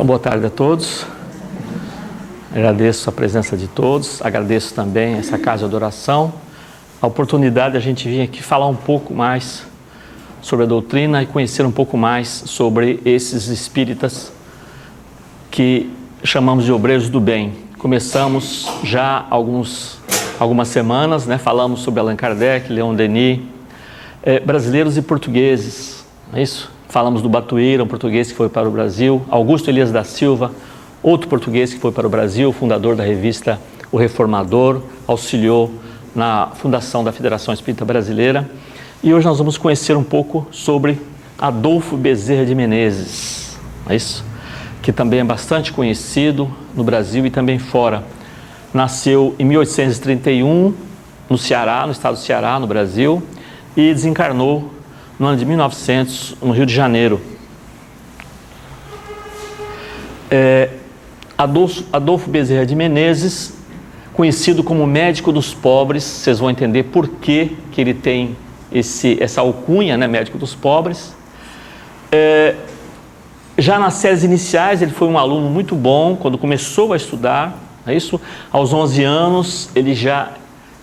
Então, boa tarde a todos. Agradeço a presença de todos, agradeço também essa casa de adoração, a oportunidade de a gente vir aqui falar um pouco mais sobre a doutrina e conhecer um pouco mais sobre esses espíritas que chamamos de obreiros do bem. Começamos já algumas semanas, falamos sobre Allan Kardec, Leon Denis, brasileiros e portugueses, não é isso? Falamos do Batuíra, um português que foi para o Brasil, Augusto Elias da Silva, outro português que foi para o Brasil, fundador da revista O Reformador, auxiliou na fundação da Federação Espírita Brasileira. E hoje nós vamos conhecer um pouco sobre Adolfo Bezerra de Menezes, não é isso? Que também é bastante conhecido no Brasil e também fora. Nasceu em 1831 no Ceará, no estado do Ceará, no Brasil, e desencarnou no ano de 1900, no Rio de Janeiro. Adolfo Bezerra de Menezes, conhecido como médico dos pobres, vocês vão entender por que ele tem essa alcunha, médico dos pobres. Já nas séries iniciais, ele foi um aluno muito bom, quando começou a estudar, é isso? Aos 11 anos, ele já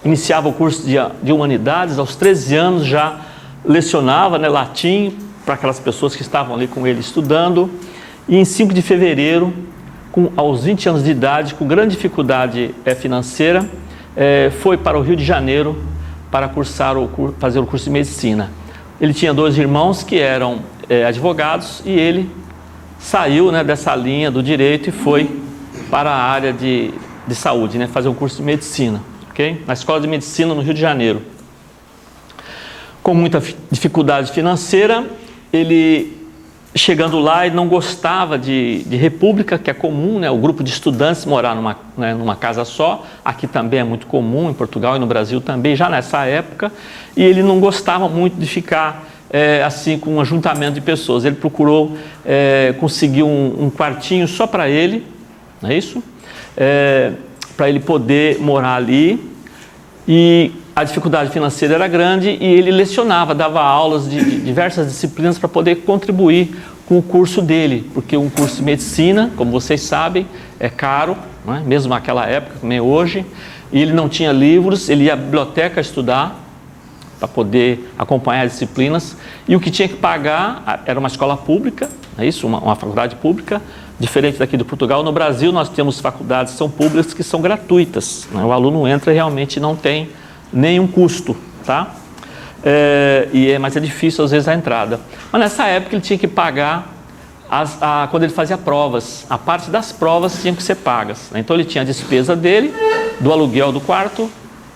iniciava o curso de Humanidades, aos 13 anos já lecionava latim para aquelas pessoas que estavam ali com ele estudando, e em 5 de fevereiro, aos 20 anos de idade, com grande dificuldade financeira, foi para o Rio de Janeiro para fazer o curso de medicina. Ele tinha 2 irmãos que eram advogados e ele saiu dessa linha do direito e foi para a área de saúde, fazer um curso de medicina, ok? Na Escola de Medicina no Rio de Janeiro. Com muita dificuldade financeira, ele, chegando lá, ele não gostava de república, que é comum, o grupo de estudantes morar numa casa só. Aqui também é muito comum, em Portugal e no Brasil também, já nessa época. E ele não gostava muito de ficar assim com um ajuntamento de pessoas. Ele procurou conseguir um quartinho só para ele, não é isso? Para ele poder morar ali. E a dificuldade financeira era grande e ele lecionava, dava aulas de diversas disciplinas para poder contribuir com o curso dele, porque um curso de medicina, como vocês sabem, é caro, mesmo naquela época, também hoje, e ele não tinha livros, ele ia à biblioteca estudar para poder acompanhar as disciplinas, e o que tinha que pagar era uma escola pública, é isso? Uma faculdade pública, diferente daqui do Portugal. No Brasil nós temos faculdades que são públicas que são gratuitas, o aluno entra e realmente não tem nenhum custo, tá? Mas é difícil às vezes a entrada. Mas nessa época ele tinha que pagar quando ele fazia provas, a parte das provas tinha que ser pagas, Então ele tinha a despesa dele, do aluguel do quarto,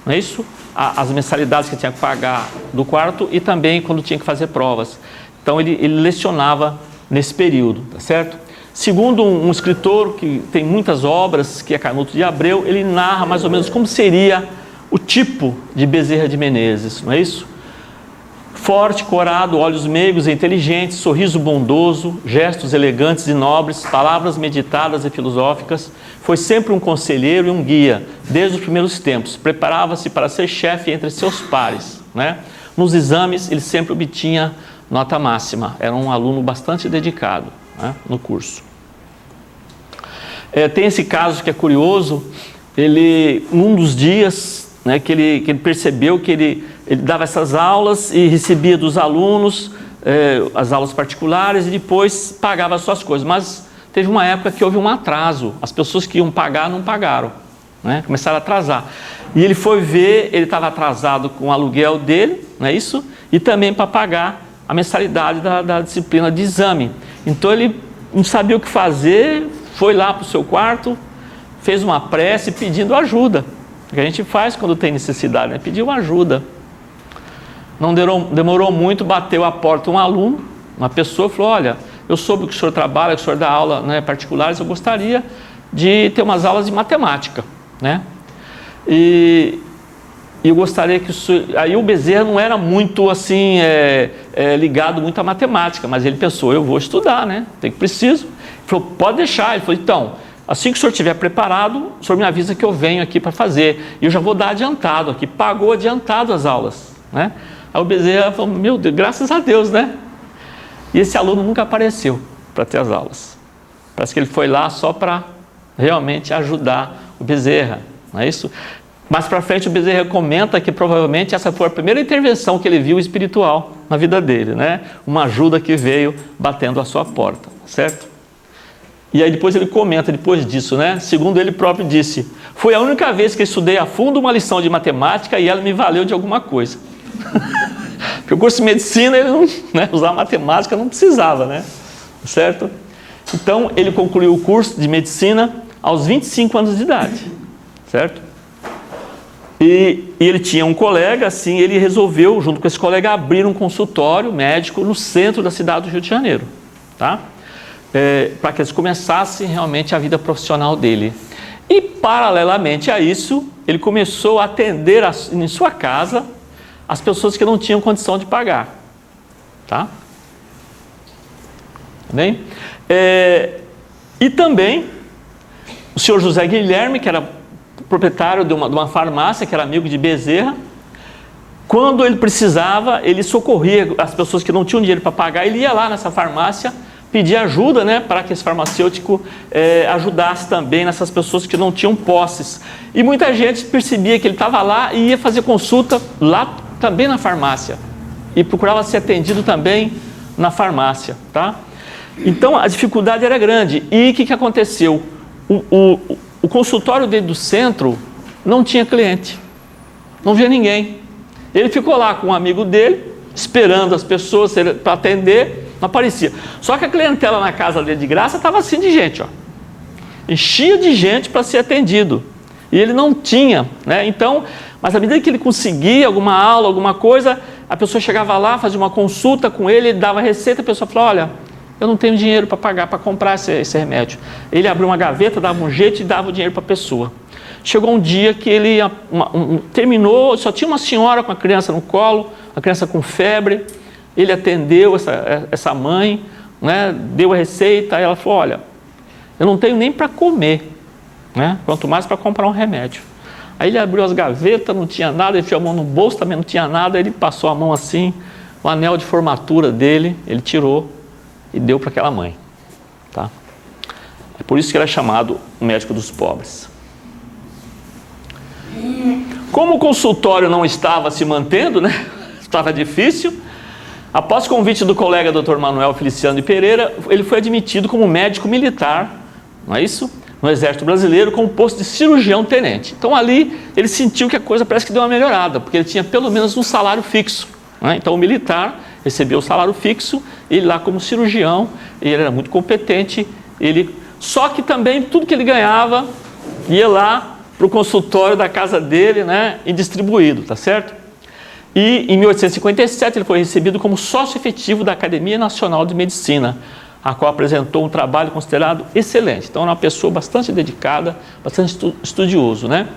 não é isso? As mensalidades que tinha que pagar do quarto e também quando tinha que fazer provas. Então ele lecionava nesse período, tá certo? Segundo um escritor que tem muitas obras, que é Canuto de Abreu, ele narra mais ou menos como seria o tipo de Bezerra de Menezes, não é isso? Forte, corado, olhos meigos e inteligentes, sorriso bondoso, gestos elegantes e nobres, palavras meditadas e filosóficas, foi sempre um conselheiro e um guia, desde os primeiros tempos. Preparava-se para ser chefe entre seus pares, Nos exames, ele sempre obtinha nota máxima, era um aluno bastante dedicado no curso. Tem esse caso que é curioso, num dos dias, que ele percebeu que ele dava essas aulas e recebia dos alunos as aulas particulares e depois pagava as suas coisas, mas teve uma época que houve um atraso, as pessoas que iam pagar não pagaram, começaram a atrasar, e ele foi ver, ele estava atrasado com o aluguel dele, não é isso? E também para pagar a mensalidade da disciplina de exame. Então ele não sabia o que fazer, foi lá para o seu quarto, fez uma prece pedindo ajuda, o que a gente faz quando tem necessidade, pediu ajuda. Não demorou muito, bateu a porta um aluno, uma pessoa, falou: olha, eu soube que o senhor trabalha, que o senhor dá aula particulares, eu gostaria de ter umas aulas de matemática, E eu gostaria que o senhor... Aí o Bezerra não era muito assim, ligado muito à matemática, mas ele pensou: eu vou estudar, preciso. Ele falou: pode deixar. Ele falou: então, assim que o senhor estiver preparado, o senhor me avisa que eu venho aqui para fazer. E eu já vou dar adiantado aqui. Pagou adiantado as aulas, Aí o Bezerra falou: meu Deus, graças a Deus, E esse aluno nunca apareceu para ter as aulas. Parece que ele foi lá só para realmente ajudar o Bezerra, não é isso? Mais para frente o Bezerra comenta que provavelmente essa foi a primeira intervenção que ele viu espiritual na vida dele, né? Uma ajuda que veio batendo à sua porta, certo? E aí depois ele comenta, depois disso, né? Segundo ele próprio disse, foi a única vez que estudei a fundo uma lição de matemática e ela me valeu de alguma coisa. Porque o curso de medicina, ele não, né? Usar matemática não precisava, né? Certo? Então ele concluiu o curso de medicina aos 25 anos de idade, certo? E ele tinha um colega, assim, ele resolveu, junto com esse colega, abrir um consultório médico no centro da cidade do Rio de Janeiro, tá? Para que eles começassem realmente a vida profissional dele. E, paralelamente a isso, ele começou a atender em sua casa as pessoas que não tinham condição de pagar, tá? Bem? E também o senhor José Guilherme, que era proprietário de uma farmácia, que era amigo de Bezerra, quando ele precisava, ele socorria as pessoas que não tinham dinheiro para pagar, ele ia lá nessa farmácia pedir ajuda, né, para que esse farmacêutico ajudasse também nessas pessoas que não tinham posses. E muita gente percebia que ele estava lá e ia fazer consulta lá também na farmácia e procurava ser atendido também na farmácia, tá? Então a dificuldade era grande. E o que aconteceu? O consultório dele do centro não tinha cliente, não via ninguém. Ele ficou lá com um amigo dele, esperando as pessoas para atender, não aparecia. Só que a clientela na casa dele de graça estava assim de gente, ó, enchia de gente para ser atendido. E ele não tinha, né? Então, mas à medida que ele conseguia alguma aula, alguma coisa, a pessoa chegava lá, fazia uma consulta com ele, ele dava receita, a pessoa falou, olha, eu não tenho dinheiro para pagar, para comprar esse remédio. Ele abriu uma gaveta, dava um jeito e dava o dinheiro para a pessoa. Chegou um dia que ele terminou, só tinha uma senhora com a criança no colo, a criança com febre, ele atendeu essa mãe, né, deu a receita, aí ela falou, olha, eu não tenho nem para comer, né, quanto mais para comprar um remédio. Aí ele abriu as gavetas, não tinha nada, ele enfiou a mão no bolso, também não tinha nada, ele passou a mão assim, o anel de formatura dele, ele tirou e deu para aquela mãe, tá? É por isso que ele é chamado o médico dos pobres. Como o consultório não estava se mantendo, né? Estava difícil. Após convite do colega Dr. Manuel Feliciano de Pereira, ele foi admitido como médico militar, não é isso? No Exército Brasileiro, com o posto de cirurgião-tenente. Então ali ele sentiu que a coisa parece que deu uma melhorada, porque ele tinha pelo menos um salário fixo, né? Então o militar recebeu o salário fixo, ele lá como cirurgião, ele era muito competente, só que também tudo que ele ganhava ia lá para o consultório da casa dele, né, e distribuído, tá certo? E em 1857 ele foi recebido como sócio efetivo da Academia Nacional de Medicina, a qual apresentou um trabalho considerado excelente. Então era uma pessoa bastante dedicada, bastante estudioso, né?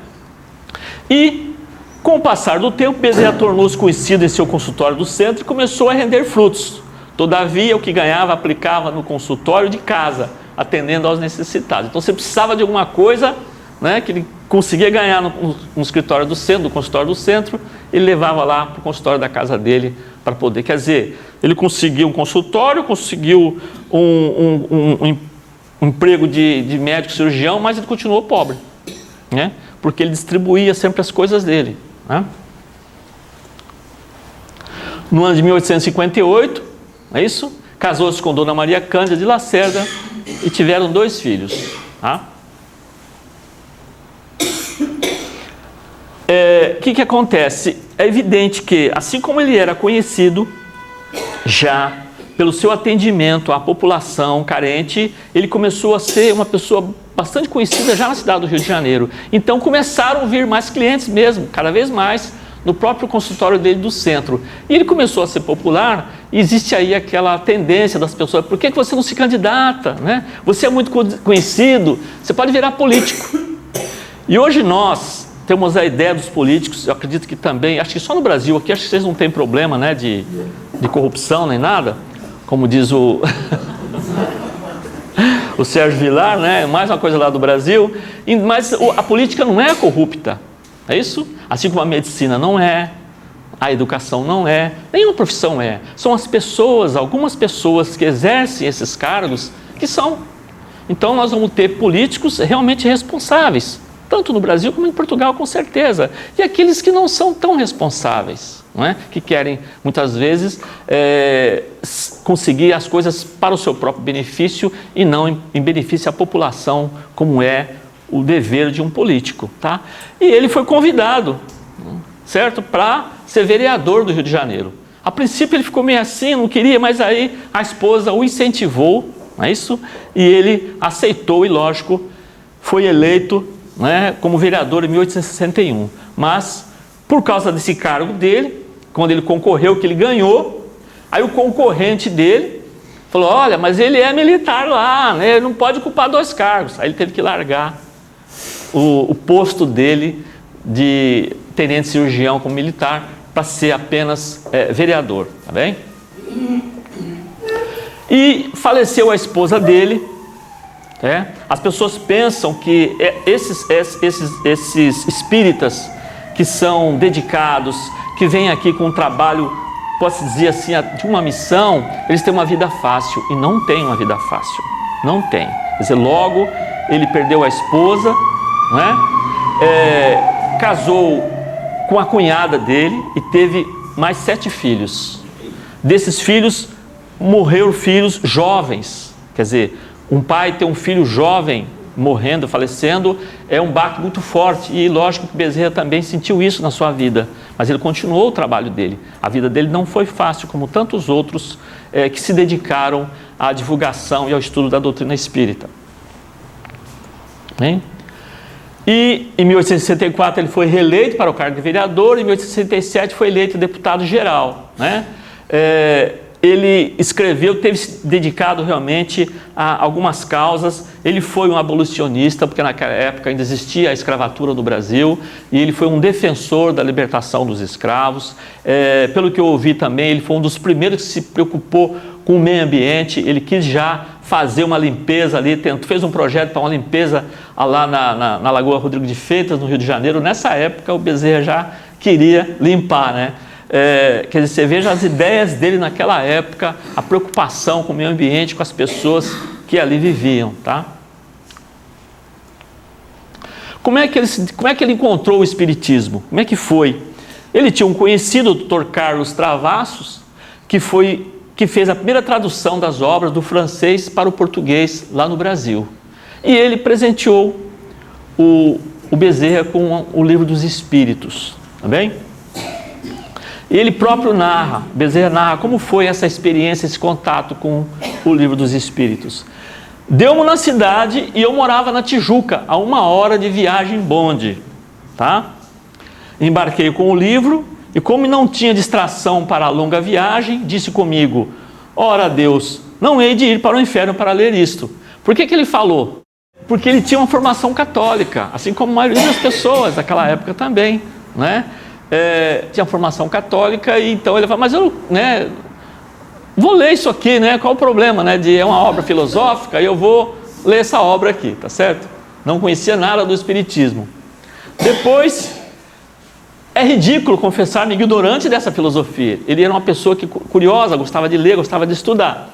E com o passar do tempo, Bezerra tornou-se conhecido em seu consultório do centro e começou a render frutos. Todavia, o que ganhava aplicava no consultório de casa, atendendo aos necessitados. Então, você precisava de alguma coisa, né, que ele conseguia ganhar no escritório do centro, no consultório do centro, ele levava lá para o consultório da casa dele para poder. Quer dizer, ele conseguiu um consultório, conseguiu um emprego de médico cirurgião, mas ele continuou pobre, né, porque ele distribuía sempre as coisas dele, né? No ano de 1858, é isso? Casou-se com Dona Maria Cândida de Lacerda e tiveram 2 filhos, tá? O que acontece? É evidente que, assim como ele era conhecido já pelo seu atendimento à população carente, ele começou a ser uma pessoa bastante conhecida já na cidade do Rio de Janeiro. Então começaram a vir mais clientes mesmo, cada vez mais, no próprio consultório dele do centro. E ele começou a ser popular, e existe aí aquela tendência das pessoas, por que você não se candidata, né? Você é muito conhecido, você pode virar político. E hoje nós temos a ideia dos políticos, eu acredito que também, acho que só no Brasil, aqui acho que vocês não têm problema, né, de corrupção nem nada, como diz o Sérgio Vilar, né, mais uma coisa lá do Brasil, mas a política não é corrupta, é isso? Assim como a medicina não é, a educação não é, nenhuma profissão é. São as pessoas, algumas pessoas que exercem esses cargos, que são. Então nós vamos ter políticos realmente responsáveis, tanto no Brasil como em Portugal, com certeza. E aqueles que não são tão responsáveis, não é? Que querem, muitas vezes, conseguir as coisas para o seu próprio benefício e não em benefício à população, como é o dever de um político. Tá? E ele foi convidado, certo? Para ser vereador do Rio de Janeiro. A princípio ele ficou meio assim, não queria, mas aí a esposa o incentivou, não é isso? E ele aceitou e, lógico, foi eleito, né, como vereador em 1861. Mas, por causa desse cargo dele, quando ele concorreu, que ele ganhou, aí o concorrente dele falou, olha, mas ele é militar lá, né, ele não pode ocupar 2 cargos. Aí ele teve que largar o posto dele de tenente cirurgião como militar para ser apenas vereador, tá bem? E faleceu a esposa dele. As pessoas pensam que esses espíritas que são dedicados, que vêm aqui com um trabalho, posso dizer assim, de uma missão, eles têm uma vida fácil, e não têm uma vida fácil, não tem. Quer dizer, logo ele perdeu a esposa, não é? Casou com a cunhada dele e teve mais 7 filhos. Desses filhos, morreram filhos jovens, quer dizer, um pai ter um filho jovem morrendo, falecendo, é um baque muito forte. E lógico que Bezerra também sentiu isso na sua vida, mas ele continuou o trabalho dele. A vida dele não foi fácil, como tantos outros que se dedicaram à divulgação e ao estudo da doutrina espírita. Bem? E em 1864 ele foi reeleito para o cargo de vereador, e em 1867 foi eleito deputado geral, né? Ele escreveu, teve se dedicado realmente a algumas causas. Ele foi um abolicionista, porque naquela época ainda existia a escravatura no Brasil, e ele foi um defensor da libertação dos escravos. Pelo que eu ouvi também, ele foi um dos primeiros que se preocupou com o meio ambiente. Ele quis já fazer uma limpeza ali, fez um projeto para uma limpeza lá na Lagoa Rodrigo de Freitas, no Rio de Janeiro. Nessa época o Bezerra já queria limpar, né? Quer dizer, você veja as ideias dele naquela época, a preocupação com o meio ambiente, com as pessoas que ali viviam, tá? Como é que ele encontrou o Espiritismo? Como é que foi? Ele tinha um conhecido, o Dr. Carlos Travassos, que fez a primeira tradução das obras do francês para o português lá no Brasil. E ele presenteou o Bezerra com o Livro dos Espíritos, tá bem? Ele próprio Bezerra narra como foi essa experiência, esse contato com o Livro dos Espíritos. Deu-me na cidade e eu morava na Tijuca, a 1 hora de viagem bonde, tá? Embarquei com o livro e, como não tinha distração para a longa viagem, disse comigo, ora Deus, não hei de ir para o inferno para ler isto. Por que ele falou? Porque ele tinha uma formação católica, assim como a maioria das pessoas daquela época também, né? Tinha formação católica, e então ele falou, mas eu, né, vou ler isso aqui, né? Qual o problema, né? É uma obra filosófica e eu vou ler essa obra aqui, tá certo? Não conhecia nada do Espiritismo. Depois, é ridículo confessar-me ignorante dessa filosofia. Ele era uma pessoa curiosa, gostava de ler, gostava de estudar.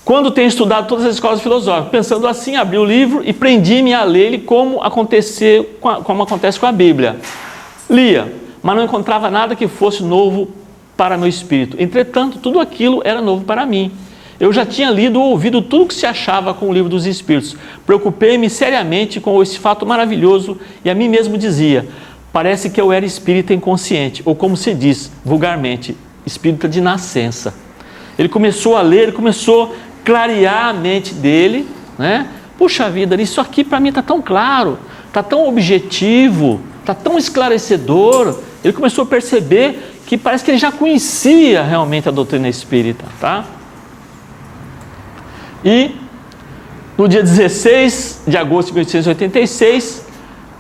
Quando tenho estudado todas as escolas filosóficas, pensando assim, abri o livro e prendi-me a ler ele como acontece com a Bíblia. Lia, mas não encontrava nada que fosse novo para meu espírito. Entretanto, tudo aquilo era novo para mim. Eu já tinha lido ou ouvido tudo que se achava com o Livro dos Espíritos. Preocupei-me seriamente com esse fato maravilhoso e a mim mesmo dizia, parece que eu era espírita inconsciente, ou como se diz vulgarmente, espírita de nascença. Ele começou a ler, ele começou a clarear a mente dele, né? Puxa vida, isso aqui para mim está tão claro, está tão objetivo, está tão esclarecedor. Ele começou a perceber que parece que ele já conhecia realmente a doutrina espírita, tá? E no dia 16 de agosto de 1886,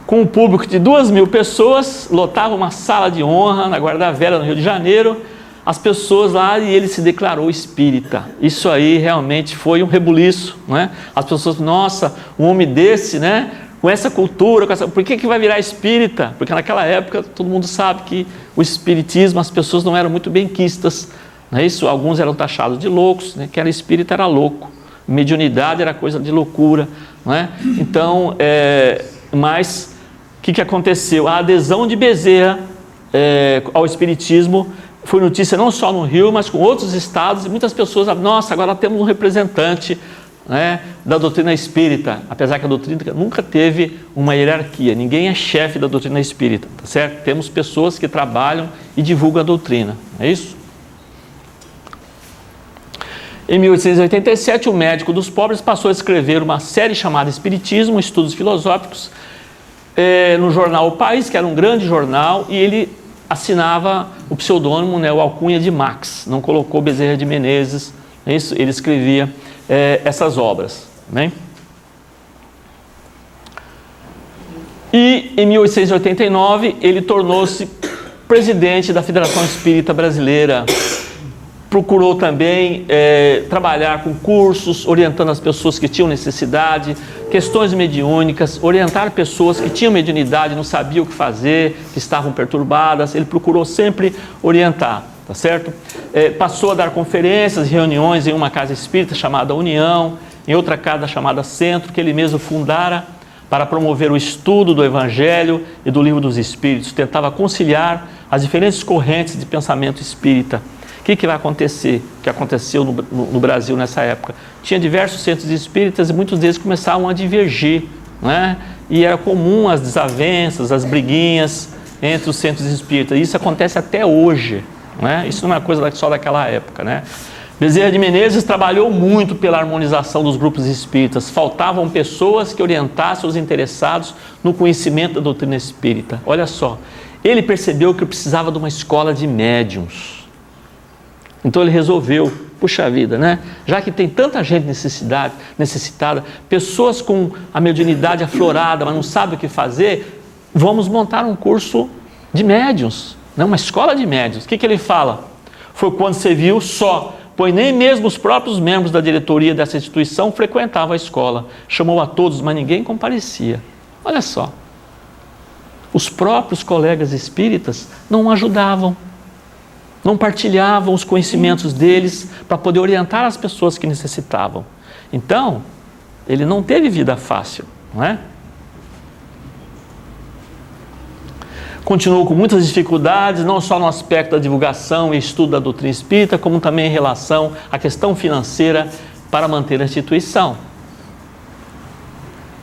com um público de 2.000 pessoas, lotava uma sala de honra na Guarda Velha, no Rio de Janeiro, as pessoas lá, e ele se declarou espírita. Isso aí realmente foi um rebuliço, né? As pessoas, nossa, um homem desse, né? Com essa cultura, por que vai virar espírita? Porque naquela época todo mundo sabe que o espiritismo, as pessoas não eram muito benquistas, não é isso? Alguns eram taxados de loucos, né? Quem era espírita era louco, mediunidade era coisa de loucura, não é? Então, mas o que aconteceu? A adesão de Bezerra ao Espiritismo foi notícia não só no Rio, mas com outros estados, e muitas pessoas falaram, nossa, agora temos um representante, né, da doutrina espírita, apesar que a doutrina nunca teve uma hierarquia, ninguém é chefe da doutrina espírita, tá certo? Temos pessoas que trabalham e divulgam a doutrina, é isso? Em 1887, o médico dos pobres passou a escrever uma série chamada Espiritismo, Estudos Filosóficos, no jornal O País, que era um grande jornal, e ele assinava o pseudônimo, né, o alcunha de Max, não colocou Bezerra de Menezes, é isso? Ele escrevia essas obras. Né? E em 1889 ele tornou-se presidente da Federação Espírita Brasileira. Procurou também trabalhar com cursos, orientando as pessoas que tinham necessidade, questões mediúnicas, orientar pessoas que tinham mediunidade, não sabiam o que fazer, que estavam perturbadas. Ele procurou sempre orientar, tá certo? Passou a dar conferências, reuniões em uma casa espírita chamada União, em outra casa chamada Centro, que ele mesmo fundara para promover o estudo do Evangelho e do Livro dos Espíritos. Tentava conciliar as diferentes correntes de pensamento espírita. O que vai acontecer? O que aconteceu no Brasil nessa época? Tinha diversos centros espíritas e muitos deles começavam a divergir, né? E era comum as desavenças, as briguinhas entre os centros espíritas. E isso acontece até hoje, né? Isso não é uma coisa só daquela época, né? Bezerra de Menezes trabalhou muito pela harmonização dos grupos espíritas. Faltavam pessoas que orientassem os interessados no conhecimento da doutrina espírita. Olha só, ele percebeu que precisava de uma escola de médiuns. Então ele resolveu, puxa vida, né? Já que tem tanta gente necessitada, pessoas com a mediunidade aflorada, mas não sabem o que fazer, vamos montar um curso de médiuns, né? Uma escola de médiuns. O que ele fala? Foi quando você viu só, pois nem mesmo os próprios membros da diretoria dessa instituição frequentavam a escola. Chamou a todos, mas ninguém comparecia. Olha só, os próprios colegas espíritas não ajudavam, não partilhavam os conhecimentos deles para poder orientar as pessoas que necessitavam. Então, ele não teve vida fácil, não é? Continuou com muitas dificuldades, não só no aspecto da divulgação e estudo da doutrina espírita, como também em relação à questão financeira para manter a instituição.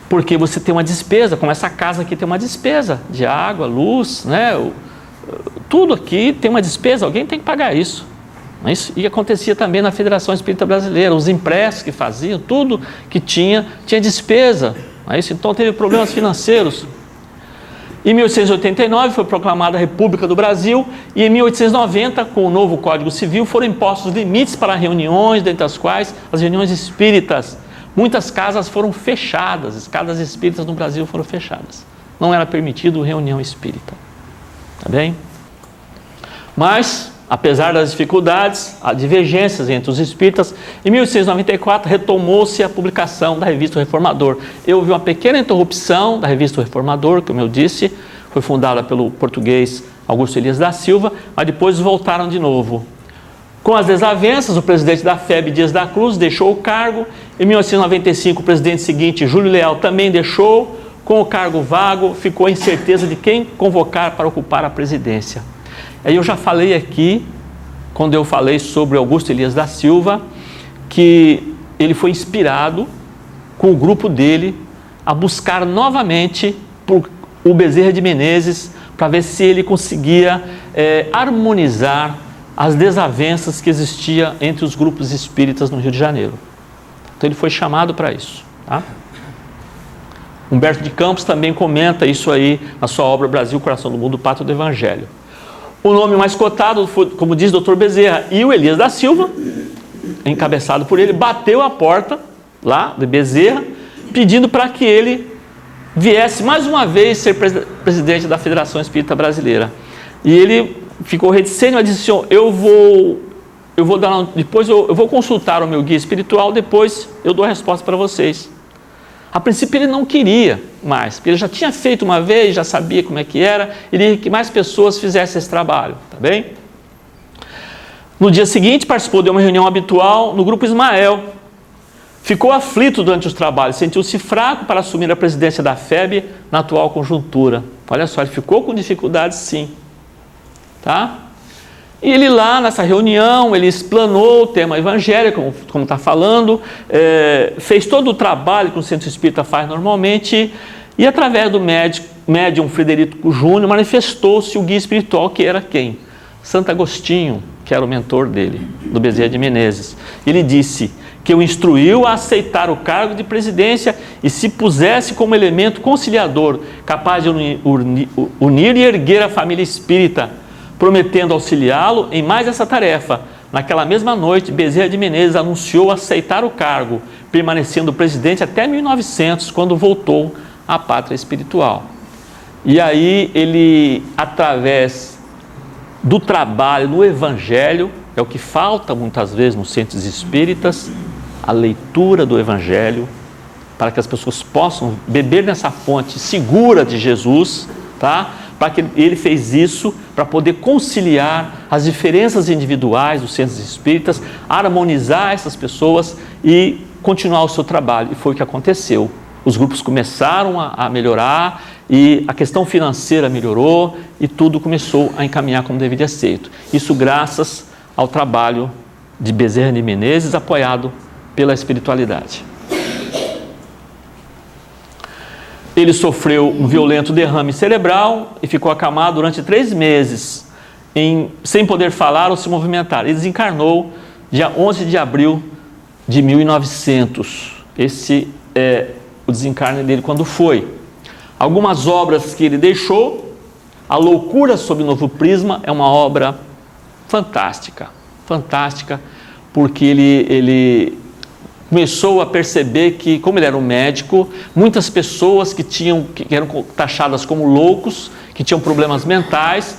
Porque você tem uma despesa, como essa casa aqui tem uma despesa de água, luz, né? Tudo aqui tem uma despesa, alguém tem que pagar isso. E acontecia também na Federação Espírita Brasileira, os impressos que faziam, tudo que tinha despesa. Então teve problemas financeiros. Em 1889 foi proclamada a República do Brasil e em 1890, com o novo Código Civil, foram impostos limites para reuniões, dentre as quais as reuniões espíritas. Muitas casas foram fechadas, as casas espíritas no Brasil foram fechadas. Não era permitido reunião espírita. Tá bem? Mas, apesar das dificuldades, há divergências entre os espíritas, em 1894 retomou-se a publicação da Revista Reformador. Houve uma pequena interrupção da Revista Reformador, como eu disse, foi fundada pelo português Augusto Elias da Silva, mas depois voltaram de novo. Com as desavenças, o presidente da FEB, Dias da Cruz, deixou o cargo. Em 1995, o presidente seguinte, Júlio Leal, também deixou. Com o cargo vago, ficou a incerteza de quem convocar para ocupar a presidência. Aí eu já falei aqui, quando eu falei sobre Augusto Elias da Silva, que ele foi inspirado com o grupo dele a buscar novamente por o Bezerra de Menezes para ver se ele conseguia harmonizar as desavenças que existiam entre os grupos espíritas no Rio de Janeiro. Então ele foi chamado para isso, tá? Humberto de Campos também comenta isso aí na sua obra Brasil, Coração do Mundo, Pátria do Evangelho. O nome mais cotado foi, como diz o Dr. Bezerra, e o Elias da Silva, encabeçado por ele, bateu a porta lá de Bezerra, pedindo para que ele viesse mais uma vez ser presidente da Federação Espírita Brasileira. E ele ficou reticente, mas disse assim, eu vou consultar o meu guia espiritual, depois eu dou a resposta para vocês. A princípio ele não queria mais, porque ele já tinha feito uma vez, já sabia como é que era, ele queria que mais pessoas fizessem esse trabalho, tá bem? No dia seguinte participou de uma reunião habitual no Grupo Ismael. ficou aflito durante os trabalhos, sentiu-se fraco para assumir a presidência da FEB na atual conjuntura. Olha só, ele ficou com dificuldades sim. Tá? E ele lá nessa reunião, ele explanou o tema evangélico, como está falando, fez todo o trabalho que o Centro Espírita faz normalmente, e através do médium Frederico Júnior manifestou-se o guia espiritual, que era quem? Santo Agostinho, que era o mentor dele, do Bezerra de Menezes. Ele disse que o instruiu a aceitar o cargo de presidência e se pusesse como elemento conciliador, capaz de unir e erguer a família espírita, prometendo auxiliá-lo em mais essa tarefa. Naquela mesma noite, Bezerra de Menezes anunciou aceitar o cargo, permanecendo presidente até 1900, quando voltou à pátria espiritual. E aí ele, através do trabalho no Evangelho, é o que falta muitas vezes nos centros espíritas, a leitura do Evangelho, para que as pessoas possam beber nessa fonte segura de Jesus, tá? Para que ele fez isso para poder conciliar as diferenças individuais dos centros espíritas, harmonizar essas pessoas e continuar o seu trabalho. E foi o que aconteceu. Os grupos começaram a melhorar e a questão financeira melhorou e tudo começou a encaminhar como deveria ser. Isso graças ao trabalho de Bezerra de Menezes, apoiado pela espiritualidade. Ele sofreu um violento derrame cerebral e ficou acamado durante 3 meses, sem poder falar ou se movimentar. Ele desencarnou dia 11 de abril de 1900. Esse é o desencarne dele quando foi. Algumas obras que ele deixou, A Loucura sob Novo Prisma, é uma obra fantástica, porque ele começou a perceber que, como ele era um médico, muitas pessoas que eram taxadas como loucos, que tinham problemas mentais,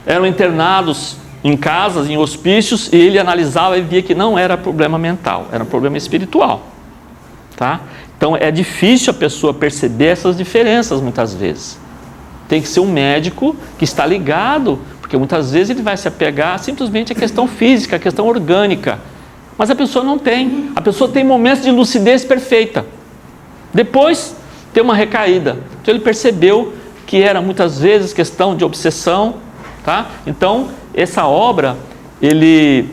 eram internados em casas, em hospícios, e ele analisava e via que não era problema mental, era um problema espiritual. Tá? Então é difícil a pessoa perceber essas diferenças muitas vezes. Tem que ser um médico que está ligado, porque muitas vezes ele vai se apegar simplesmente à questão física, à questão orgânica. Mas a pessoa não tem. A pessoa tem momentos de lucidez perfeita. Depois tem uma recaída. Então ele percebeu que era muitas vezes questão de obsessão. Tá? Então essa obra ele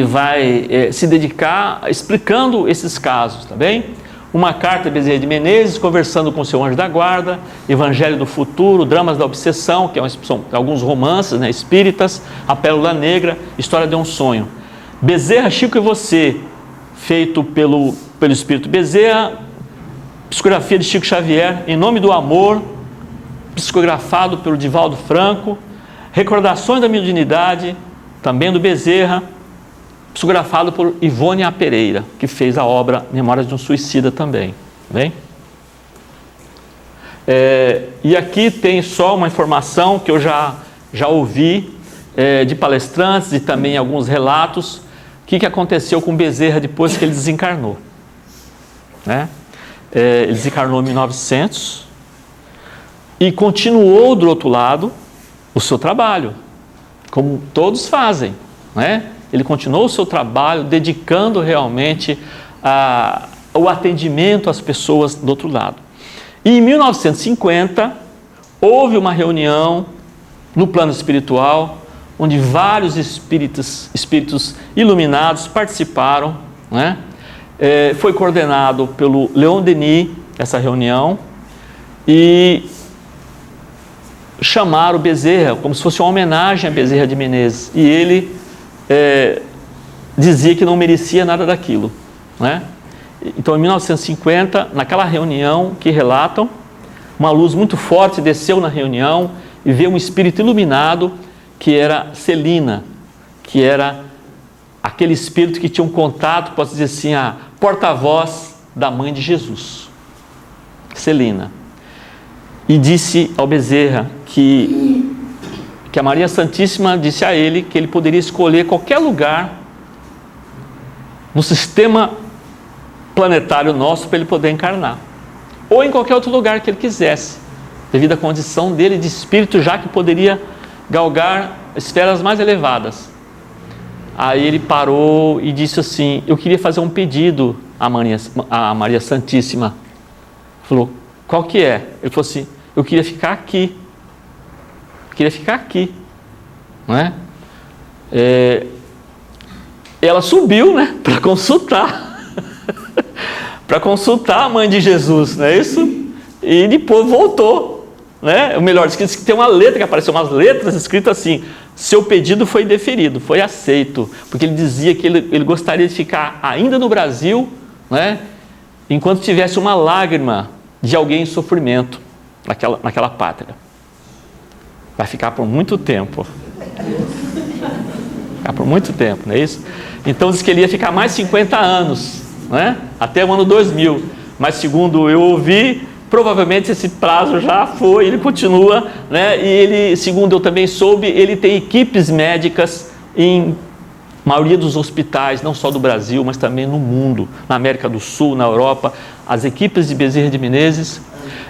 vai se dedicar explicando esses casos, tá bem? Uma carta de Bezerra de Menezes, conversando com o seu anjo da guarda, Evangelho do Futuro, Dramas da Obsessão, que são alguns romances, né, espíritas, A Pérola Negra, História de um Sonho. Bezerra, Chico e Você, feito pelo Espírito Bezerra, psicografia de Chico Xavier, Em Nome do Amor, psicografado pelo Divaldo Franco, Recordações da Mediunidade, também do Bezerra, psicografado por Ivone A. Pereira, que fez a obra Memórias de um Suicida também. Bem? E aqui tem só uma informação que eu já ouvi de palestrantes e também alguns relatos. O que aconteceu com Bezerra depois que ele desencarnou? Né? Ele desencarnou em 1900 e continuou do outro lado o seu trabalho, como todos fazem, né? Ele continuou o seu trabalho, dedicando realmente o atendimento às pessoas do outro lado. E em 1950, houve uma reunião no plano espiritual, onde vários espíritos iluminados participaram, né? Foi coordenado pelo Leon Denis, essa reunião, e chamaram o Bezerra, como se fosse uma homenagem a Bezerra de Menezes, e ele dizia que não merecia nada daquilo, né? Então, em 1950, naquela reunião que relatam, uma luz muito forte desceu na reunião e veio um espírito iluminado que era Celina, que era aquele espírito que tinha um contato, posso dizer assim, a porta-voz da mãe de Jesus, Celina. E disse ao Bezerra que a Maria Santíssima disse a ele que ele poderia escolher qualquer lugar no sistema planetário nosso para ele poder encarnar, ou em qualquer outro lugar que ele quisesse, devido à condição dele de espírito, já que poderia galgar esferas mais elevadas. Aí ele parou e disse assim: eu queria fazer um pedido a Maria Santíssima. Falou, qual que é? Ele falou assim, eu queria ficar aqui. Queria ficar aqui. Não é? Ela subiu, né, para consultar. Para consultar a mãe de Jesus, não é isso? E depois voltou. Né? O melhor, diz que tem uma letra, que apareceu umas letras escritas assim, seu pedido foi deferido, foi aceito, porque ele dizia que ele gostaria de ficar ainda no Brasil, né? Enquanto tivesse uma lágrima de alguém em sofrimento naquela pátria. Vai ficar por muito tempo. Ficar por muito tempo, não é isso? Então diz que ele ia ficar mais 50 anos, né? Até o ano 2000, mas segundo eu ouvi, provavelmente esse prazo já foi, ele continua, né? E ele, segundo eu também soube, ele tem equipes médicas em maioria dos hospitais, não só do Brasil, mas também no mundo, na América do Sul, na Europa, as equipes de Bezerra de Menezes.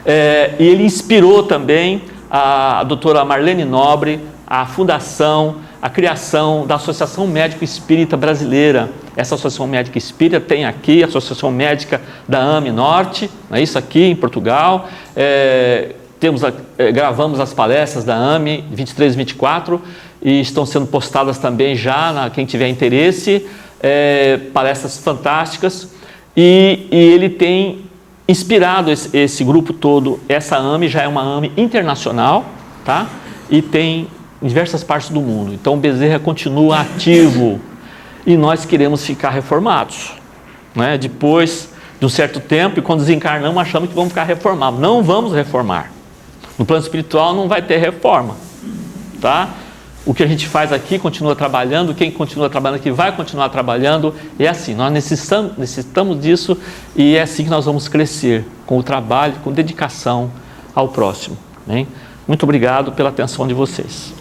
E ele inspirou também a doutora Marlene Nobre, a fundação, a criação da Associação Médico Espírita Brasileira. Essa Associação Médica Espírita tem aqui a Associação Médica da AME Norte, não é isso, aqui em Portugal. Gravamos as palestras da AME 23 e 24 e estão sendo postadas também já, quem tiver interesse, palestras fantásticas. E ele tem inspirado esse grupo todo. Essa AME já é uma AME internacional, tá? E tem em diversas partes do mundo. Então o Bezerra continua ativo e nós queremos ficar reformados, né? Depois de um certo tempo, e quando desencarnamos achamos que vamos ficar reformados. Não vamos reformar. No plano espiritual não vai ter reforma, tá? O que a gente faz aqui continua trabalhando, quem continua trabalhando aqui vai continuar trabalhando. É assim, nós necessitamos disso e é assim que nós vamos crescer, com o trabalho, com dedicação ao próximo, né? Muito obrigado pela atenção de vocês.